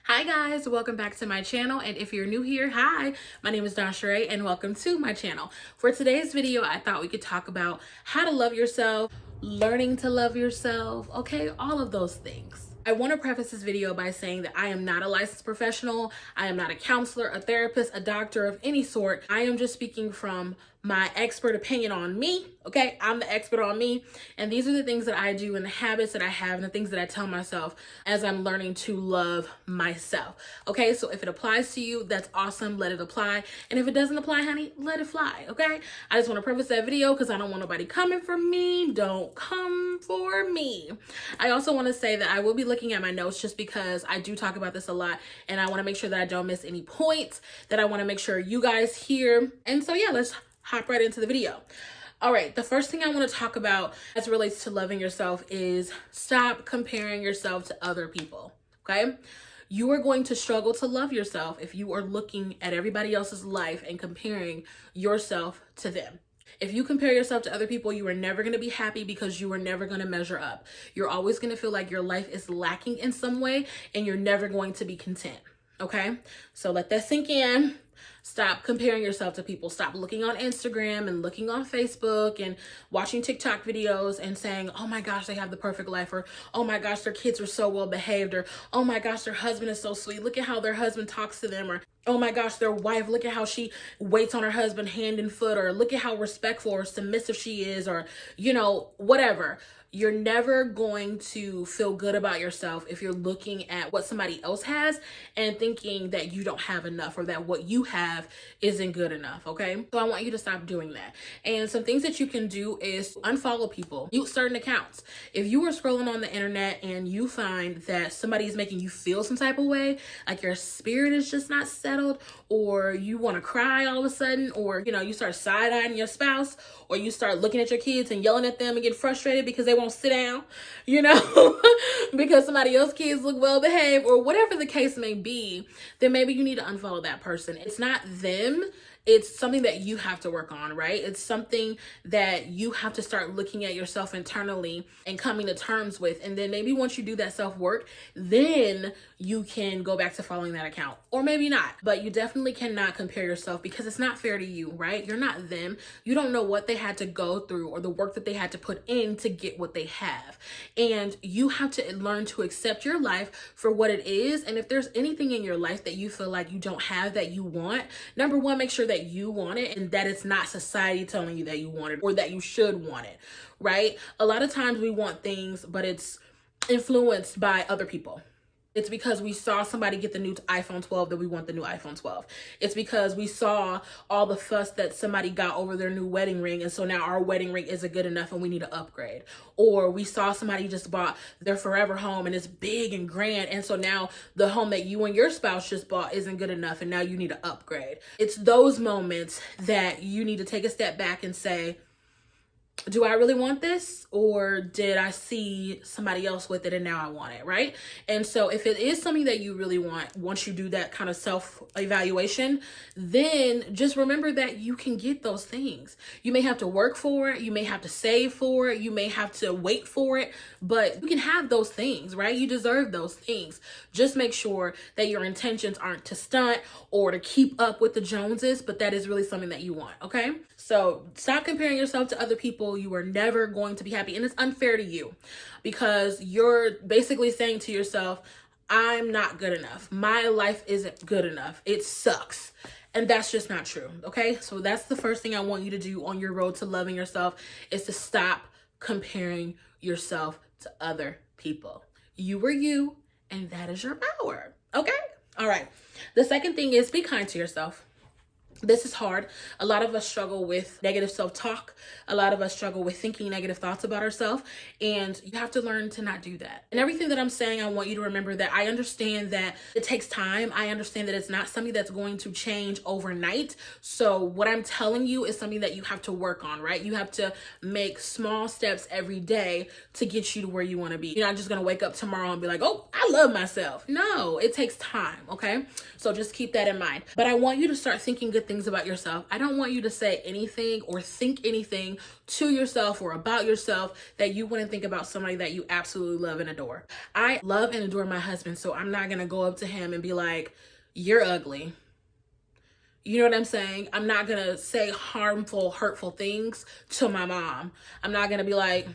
Hi guys, welcome back to my channel, and if you're new here, hi, my name is Dasharay and welcome to my channel. For today's video, I thought we could talk about how to love yourself, learning to love yourself, okay, all of those things. I want to preface this video by saying that I am not a licensed professional. I am not a counselor, a therapist, a doctor of any sort. I am just speaking from my expert opinion on me, okay? I'm the expert on me, and these are the things that I do and the habits that I have and the things that I tell myself as I'm learning to love myself, okay? So if it applies to you, that's awesome, let it apply, and if it doesn't apply, honey, let it fly, okay? I just want to preface that video because I don't want nobody coming for me. Don't come for me. I also want to say that I will be looking at my notes just because I do talk about this a lot, and I want to make sure that I don't miss any points that I want to make sure you guys hear. And so yeah, let's hop right into the video. All right, the first thing I want to talk about as it relates to loving yourself is stop comparing yourself to other people, okay? You are going to struggle to love yourself if you are looking at everybody else's life and comparing yourself to them. If you compare yourself to other people, you are never going to be happy because you are never going to measure up. You're always going to feel like your life is lacking in some way and you're never going to be content, okay? So let that sink in. Stop comparing yourself to people. Stop looking on Instagram and looking on Facebook and watching TikTok videos and saying, oh my gosh, they have the perfect life, or oh my gosh, their kids are so well behaved, or oh my gosh, their husband is so sweet. Look at how their husband talks to them, or oh my gosh, their wife, look at how she waits on her husband hand and foot, or look at how respectful or submissive she is, or, you know, whatever. You're never going to feel good about yourself if you're looking at what somebody else has and thinking that you don't have enough or that what you have isn't good enough, okay? So I want you to stop doing that. And some things that you can do is unfollow people, mute certain accounts. If you are scrolling on the internet and you find that somebody is making you feel some type of way, like your spirit is just not settled, or you want to cry all of a sudden, or, you know, you start side-eyeing your spouse, or you start looking at your kids and yelling at them and get frustrated because they won't sit down, you know, because somebody else's kids look well behaved, or whatever the case may be, then maybe you need to unfollow that person. It's not them. It's something that you have to work on, right? It's something that you have to start looking at yourself internally and coming to terms with. And then maybe once you do that self-work, then you can go back to following that account, or maybe not. But you definitely cannot compare yourself because it's not fair to you, right? You're not them. You don't know what they had to go through or the work that they had to put in to get what they have. And you have to learn to accept your life for what it is. And if there's anything in your life that you feel like you don't have that you want, number one, make sure that you want it and that it's not society telling you that you want it or that you should want it, right? A lot of times we want things, but it's influenced by other people. It's because we saw somebody get the new iPhone 12 that we want the new iPhone 12. It's because we saw all the fuss that somebody got over their new wedding ring, and so now our wedding ring isn't good enough and we need to upgrade. Or we saw somebody just bought their forever home and it's big and grand, and so now the home that you and your spouse just bought isn't good enough and now you need to upgrade. It's those moments that you need to take a step back and say, do I really want this, or did I see somebody else with it and now I want it, right? And so if it is something that you really want, once you do that kind of self-evaluation, then just remember that you can get those things. You may have to work for it, you may have to save for it, you may have to wait for it, but you can have those things, right? You deserve those things. Just make sure that your intentions aren't to stunt or to keep up with the Joneses, but that is really something that you want, okay? So stop comparing yourself to other people. You are never going to be happy. And it's unfair to you because you're basically saying to yourself, I'm not good enough. My life isn't good enough. It sucks. And that's just not true. Okay. So that's the first thing I want you to do on your road to loving yourself, is to stop comparing yourself to other people. You are you, and that is your power. Okay. All right. The second thing is be kind to yourself. This is hard. A lot of us struggle with negative self-talk. A lot of us struggle with thinking negative thoughts about ourselves. And you have to learn to not do that. And everything that I'm saying, I want you to remember that I understand that it takes time. I understand that it's not something that's going to change overnight. So what I'm telling you is something that you have to work on, right? You have to make small steps every day to get you to where you want to be. You're not just going to wake up tomorrow and be like, oh, I love myself. No, it takes time. Okay. So just keep that in mind. But I want you to start thinking good things things about yourself, I don't want you to say anything or think anything to yourself or about yourself that you wouldn't think about somebody that you absolutely love and adore. I love and adore my husband, so I'm not going to go up to him and be like, you're ugly. You know what I'm saying? I'm not going to say harmful, hurtful things to my mom. I'm not going to be like,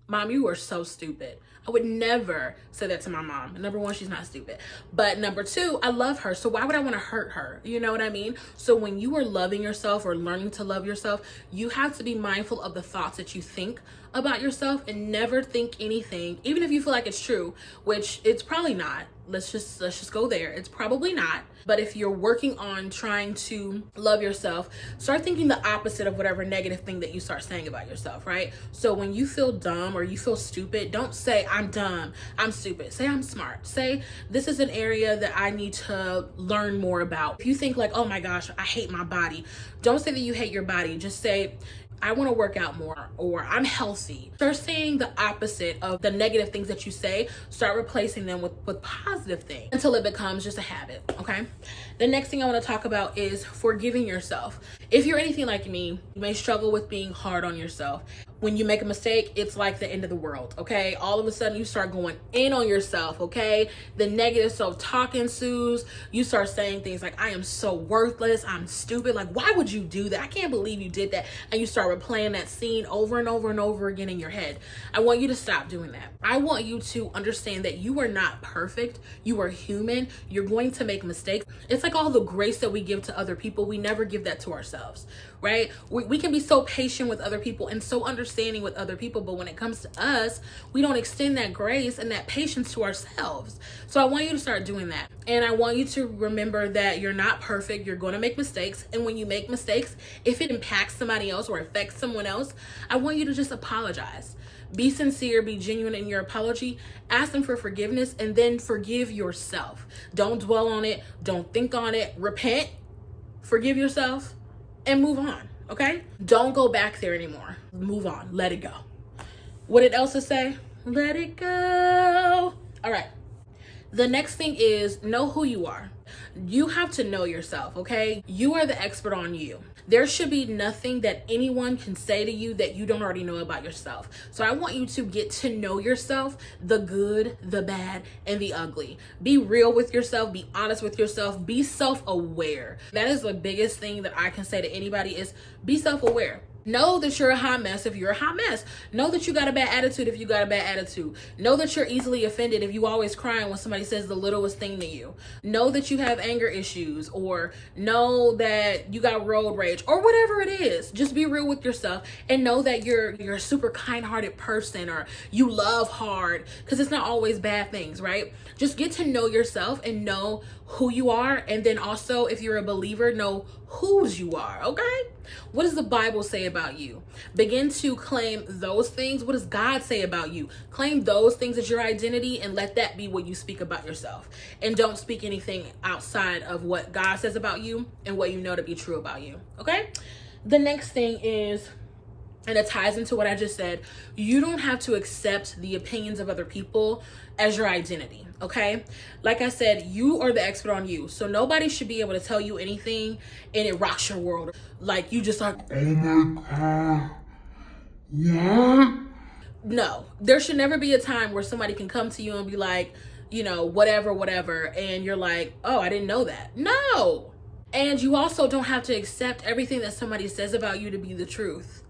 Mom, you are so stupid. I would never say that to my mom. Number one, she's not stupid. But number two, I love her. So why would I want to hurt her? You know what I mean? So when you are loving yourself or learning to love yourself, you have to be mindful of the thoughts that you think about yourself and never think anything, even if you feel like it's true, which it's probably not. Let's just go there. It's probably not. But if you're working on trying to love yourself, start thinking the opposite of whatever negative thing that you start saying about yourself, right? So when you feel dumb or you feel stupid, don't say I'm dumb, I'm stupid. Say I'm smart. Say this is an area that I need to learn more about. If you think like, oh my gosh, I hate my body, don't say that you hate your body. Just say, I want to work out more, or I'm healthy. Start saying the opposite of the negative things that you say. Start replacing them with positive things until it becomes just a habit, okay? The next thing I want to talk about is forgiving yourself. If you're anything like me, you may struggle with being hard on yourself. When you make a mistake, it's like the end of the world, okay? All of a sudden, you start going in on yourself, okay? The negative self-talk ensues. You start saying things like, I am so worthless, I'm stupid. Like, why would you do that? I can't believe you did that. And you start replaying that scene over and over and over again in your head. I want you to stop doing that. I want you to understand that you are not perfect. You are human. You're going to make mistakes. It's like all the grace that we give to other people, we never give that to ourselves, right? We can be so patient with other people and so understanding with other people, but when it comes to us, we don't extend that grace and that patience to ourselves. So I want you to start doing that. And I want you to remember that you're not perfect. You're going to make mistakes. And when you make mistakes, if it impacts somebody else or affects someone else, I want you to just apologize. Be sincere, be genuine in your apology, ask them for forgiveness, and then forgive yourself. Don't dwell on it. Don't think on it. Repent, forgive yourself, and move on, okay? Don't go back there anymore. Move on. Let it go. What did Elsa say? Let it go. All right. The next thing is know who you are. You have to know yourself, okay? You are the expert on you. There should be nothing that anyone can say to you that you don't already know about yourself. So I want you to get to know yourself, the good, the bad, and the ugly. Be real with yourself. Be honest with yourself. Be self-aware. That is the biggest thing that I can say to anybody is be self-aware. Know that you're a hot mess if you're a hot mess. Know that you got a bad attitude if you got a bad attitude. Know that you're easily offended if you always crying when somebody says the littlest thing to you. Know that you have anger issues, or know that you got road rage, or whatever it is. Just be real with yourself and know that you're a super kind-hearted person, or you love hard, because it's not always bad things, right? Just get to know yourself and know who you are, and then also, if you're a believer, know whose you are, okay? What does the Bible say about you? Begin to claim those things. What does God say about you? Claim those things as your identity and let that be what you speak about yourself. And don't speak anything outside of what God says about you and what you know to be true about you, okay? The next thing is, and it ties into what I just said, you don't have to accept the opinions of other people as your identity, okay? Like I said, you are the expert on you. So nobody should be able to tell you anything and it rocks your world. Like you just are, oh my God, what? No, there should never be a time where somebody can come to you and be like, you know, whatever. And you're like, oh, I didn't know that. No. And you also don't have to accept everything that somebody says about you to be the truth.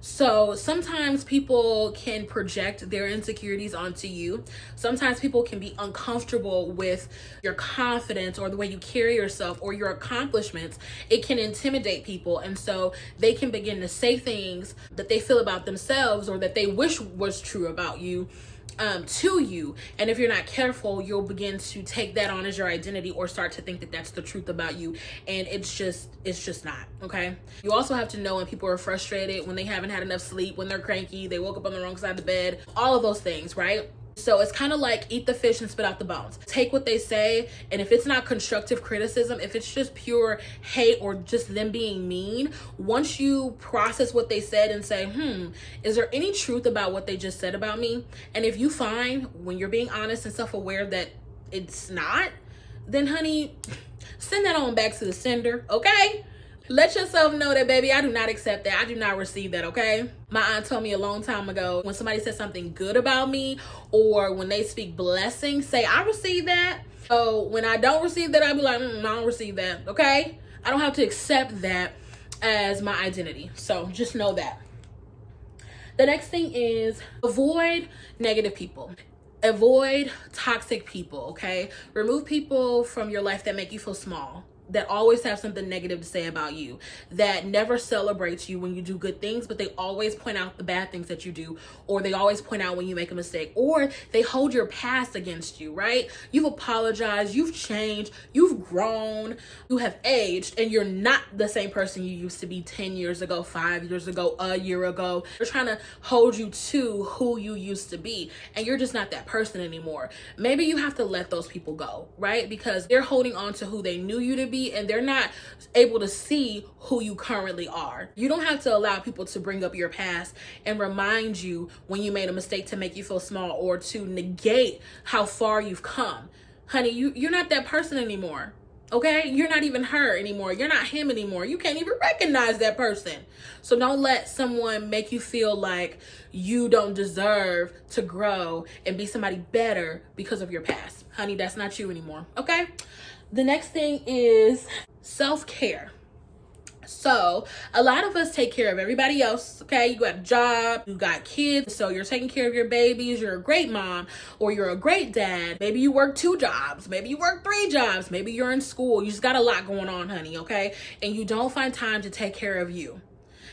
So sometimes people can project their insecurities onto you. Sometimes people can be uncomfortable with your confidence or the way you carry yourself or your accomplishments. It can intimidate people. And so they can begin to say things that they feel about themselves or that they wish was true about you to you. And if you're not careful, you'll begin to take that on as your identity or start to think that that's the truth about you. And it's just not, okay? You also have to know when people are frustrated, when they haven't had enough sleep, when they're cranky, they woke up on the wrong side of the bed, all of those things, right? So it's kind of like eat the fish and spit out the bones. Take what they say, and if it's not constructive criticism, if it's just pure hate or just them being mean, once you process what they said and say, is there any truth about what they just said about me? And if you find, when you're being honest and self-aware, that it's not, then honey, send that on back to the sender, okay? Let yourself know that, baby, I do not accept that. I do not receive that, okay? My aunt told me a long time ago, when somebody says something good about me or when they speak blessings, say, I receive that. So when I don't receive that, I'll be like, I don't receive that, okay? I don't have to accept that as my identity. So just know that. The next thing is avoid negative people. Avoid toxic people, okay? Remove people from your life that make you feel small, that always have something negative to say about you, that never celebrates you when you do good things, but they always point out the bad things that you do, or they always point out when you make a mistake, or they hold your past against you, right? You've apologized, you've changed, you've grown, you have aged, and you're not the same person you used to be 10 years ago, 5 years ago, a year ago. They're trying to hold you to who you used to be, and you're just not that person anymore. Maybe you have to let those people go, right? Because they're holding on to who they knew you to be, and they're not able to see who you currently are. You don't have to allow people to bring up your past and remind you when you made a mistake to make you feel small or to negate how far you've come. Honey, you're not that person anymore. Okay? You're not even her anymore. You're not him anymore. You can't even recognize that person. So don't let someone make you feel like you don't deserve to grow and be somebody better because of your past. Honey, that's not you anymore. Okay? The next thing is self-care. So a lot of us take care of everybody else, okay? You got a job, you got kids, so you're taking care of your babies, you're a great mom, or you're a great dad. Maybe you work 2 jobs, maybe you work 3 jobs, maybe you're in school. You just got a lot going on, honey, okay? And you don't find time to take care of you.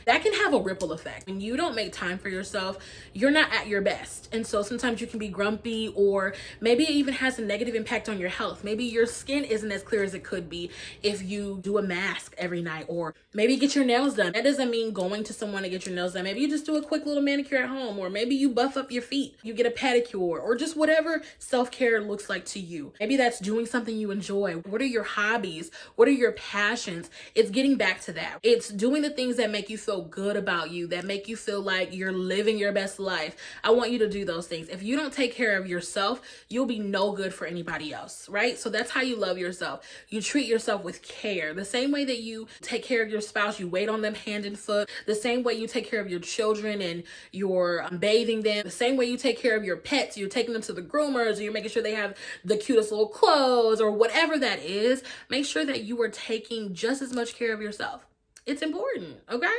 That can have a ripple effect. When you don't make time for yourself, you're not at your best. And so sometimes you can be grumpy, or maybe it even has a negative impact on your health. Maybe your skin isn't as clear as it could be if you do a mask every night, or maybe get your nails done. That doesn't mean going to someone to get your nails done. Maybe you just do a quick little manicure at home, or maybe you buff up your feet, you get a pedicure, or just whatever self-care looks like to you. Maybe that's doing something you enjoy. What are your hobbies? What are your passions? It's getting back to that. It's doing the things that make you feel good about you, that make you feel like you're living your best life. I want you to do those things. If you don't take care of yourself, you'll be no good for anybody else, right? So that's how you love yourself. You treat yourself with care. The same way that you take care of your spouse, you wait on them hand and foot. The same way you take care of your children and you're bathing them. The same way you take care of your pets, you're taking them to the groomers, or you're making sure they have the cutest little clothes, or whatever that is. Make sure that you are taking just as much care of yourself. It's important, okay?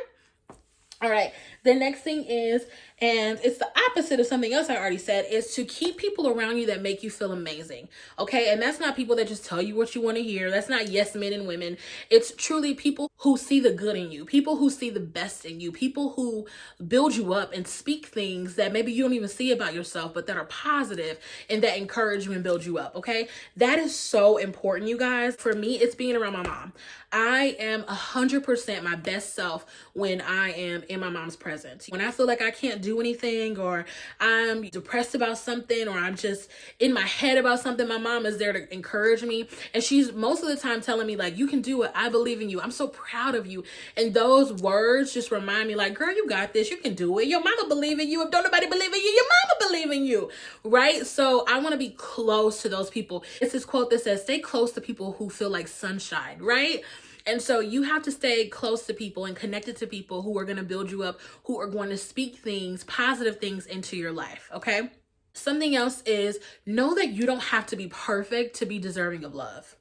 All right, the next thing is, and it's the opposite of something else I already said, is to keep people around you that make you feel amazing, okay? And that's not people that just tell you what you want to hear. That's not yes men and women. It's truly people who see the good in you, people who see the best in you, people who build you up and speak things that maybe you don't even see about yourself, but that are positive and that encourage you and build you up, okay? That is so important, you guys. For me, it's being around my mom. I am 100% my best self when I am in my mom's presence. When I feel like I can't do anything, or I'm depressed about something, or I'm just in my head about something, my mom is there to encourage me. And she's most of the time telling me like, you can do it. I believe in you. I'm so proud of you. And those words just remind me like, girl, you got this. You can do it. Your mama believe in you. If don't nobody believe in you, your mama believe in you, right? So I want to be close to those people. It's this quote that says, stay close to people who feel like sunshine, right? And so you have to stay close to people and connected to people who are going to build you up, who are going to speak things, positive things into your life, okay? Something else is know that you don't have to be perfect to be deserving of love.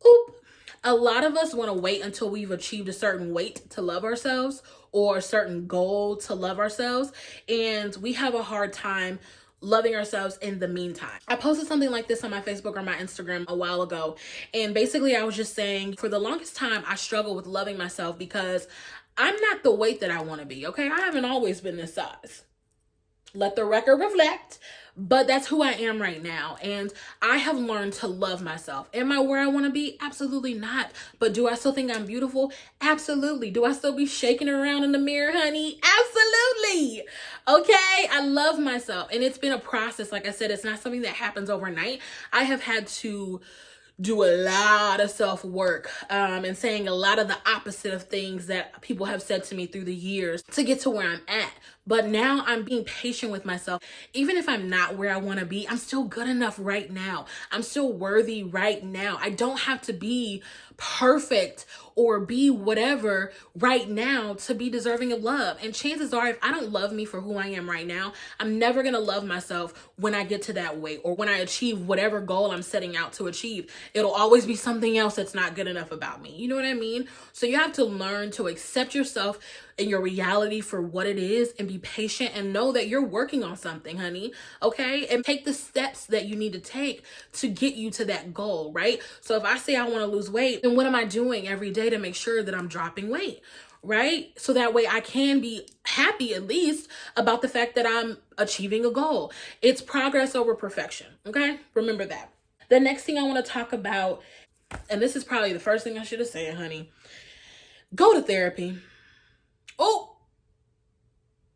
Oop. A lot of us want to wait until we've achieved a certain weight to love ourselves, or a certain goal to love ourselves, and we have a hard time loving ourselves in the meantime. I posted something like this on my Facebook or my Instagram a while ago. And basically I was just saying, for the longest time, I struggled with loving myself because I'm not the weight that I want to be, okay? I haven't always been this size. Let the record reflect. But that's who I am right now. And I have learned to love myself. Am I where I want to be? Absolutely not. But do I still think I'm beautiful? Absolutely. Do I still be shaking around in the mirror, honey? Absolutely. Okay. I love myself. And it's been a process. Like I said, it's not something that happens overnight. I have had to do a lot of self-work and saying a lot of the opposite of things that people have said to me through the years to get to where I'm at. But now I'm being patient with myself. Even if I'm not where I want to be, I'm still good enough right now. I'm still worthy right now. I don't have to be perfect or be whatever right now to be deserving of love. And chances are, if I don't love me for who I am right now, I'm never going to love myself when I get to that weight or when I achieve whatever goal I'm setting out to achieve. It'll always be something else that's not good enough about me. You know what I mean? So you have to learn to accept yourself and your reality for what it is and be patient and know that you're working on something, honey. Okay? And take the steps that you need to take to get you to that goal, right? So if I say I want to lose weight, then what am I doing every day to make sure that I'm dropping weight? Right? So that way I can be happy at least about the fact that I'm achieving a goal. It's progress over perfection. Okay? Remember that. The next thing I want to talk about, and this is probably the first thing I should have said, honey, go to therapy. Oh,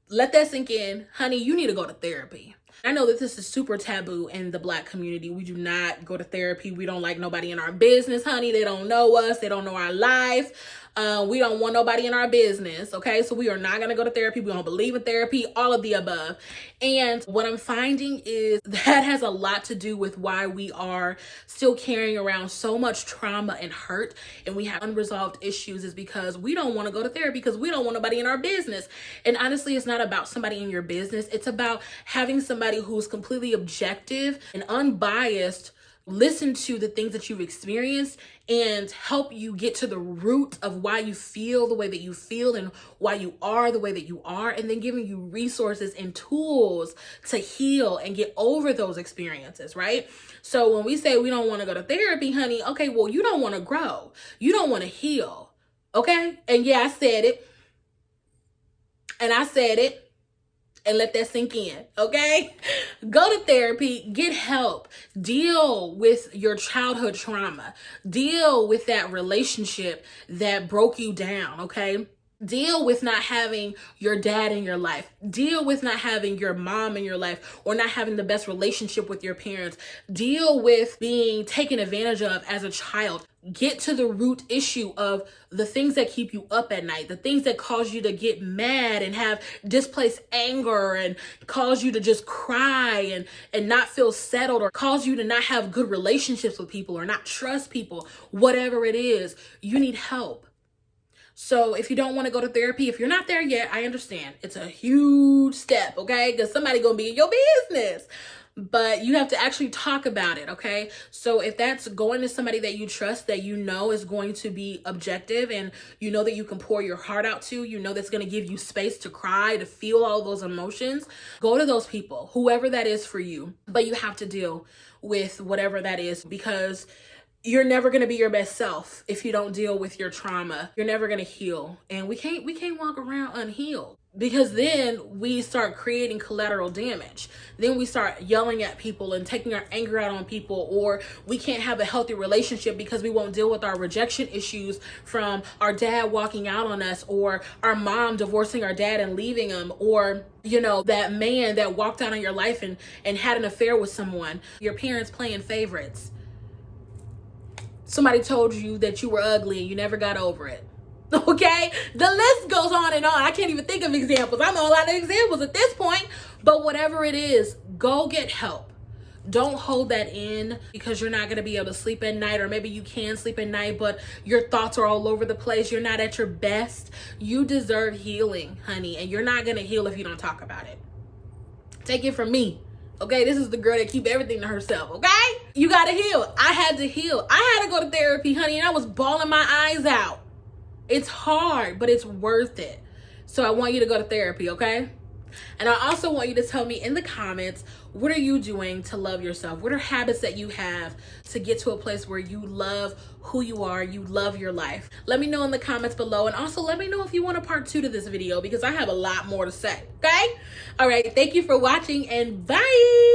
let that sink in. Honey, you need to go to therapy. I know that this is super taboo in the Black community. We do not go to therapy. We don't like nobody in our business, honey. They don't know us. They don't know our life. We don't want nobody in our business, okay? So we are not going to go to therapy. We don't believe in therapy, all of the above. And what I'm finding is that has a lot to do with why we are still carrying around so much trauma and hurt, and we have unresolved issues, is because we don't want to go to therapy because we don't want nobody in our business. And honestly, it's not about somebody in your business. It's about having somebody who's completely objective and unbiased listen to the things that you've experienced and help you get to the root of why you feel the way that you feel and why you are the way that you are, and then giving you resources and tools to heal and get over those experiences, right? So when we say we don't want to go to therapy, honey, okay, well, you don't want to grow. You don't want to heal, okay? And yeah, I said it. And I said it. And let that sink in, okay? Go to therapy, get help, deal with your childhood trauma, deal with that relationship that broke you down, okay? Deal with not having your dad in your life. Deal with not having your mom in your life or not having the best relationship with your parents. Deal with being taken advantage of as a child. Get to the root issue of the things that keep you up at night, the things that cause you to get mad and have displaced anger and cause you to just cry and not feel settled, or cause you to not have good relationships with people or not trust people. Whatever it is, you need help. So if you don't want to go to therapy, if you're not there yet, I understand. It's a huge step, okay? Because somebody going to be in your business. But you have to actually talk about it, okay? So if that's going to somebody that you trust, that you know is going to be objective, and you know that you can pour your heart out to, you know that's going to give you space to cry, to feel all those emotions, go to those people, whoever that is for you. But you have to deal with whatever that is, because you're never going to be your best self if you don't deal with your trauma. You're never going to heal. And we can't walk around unhealed, because then we start creating collateral damage. Then we start yelling at people and taking our anger out on people, or we can't have a healthy relationship because we won't deal with our rejection issues from our dad walking out on us, or our mom divorcing our dad and leaving him, or, you know, that man that walked out on your life and had an affair with someone, your parents playing favorites. Somebody told you that you were ugly and you never got over it. Okay? The list goes on and on. I can't even think of examples. I know a lot of examples at this point. But whatever it is, go get help. Don't hold that in because you're not going to be able to sleep at night, or maybe you can sleep at night, but your thoughts are all over the place. You're not at your best. You deserve healing, honey, and you're not going to heal if you don't talk about it. Take it from me. Okay, this is the girl that keep everything to herself, okay? You gotta heal. I had to heal. I had to go to therapy, honey, and I was bawling my eyes out. It's hard, but it's worth it. So I want you to go to therapy, okay? And I also want you to tell me in the comments, what are you doing to love yourself? What are habits that you have to get to a place where you love who you are, you love your life? Let me know in the comments below. And also let me know if you want a part 2 to this video, because I have a lot more to say, okay? All right, thank you for watching, and bye.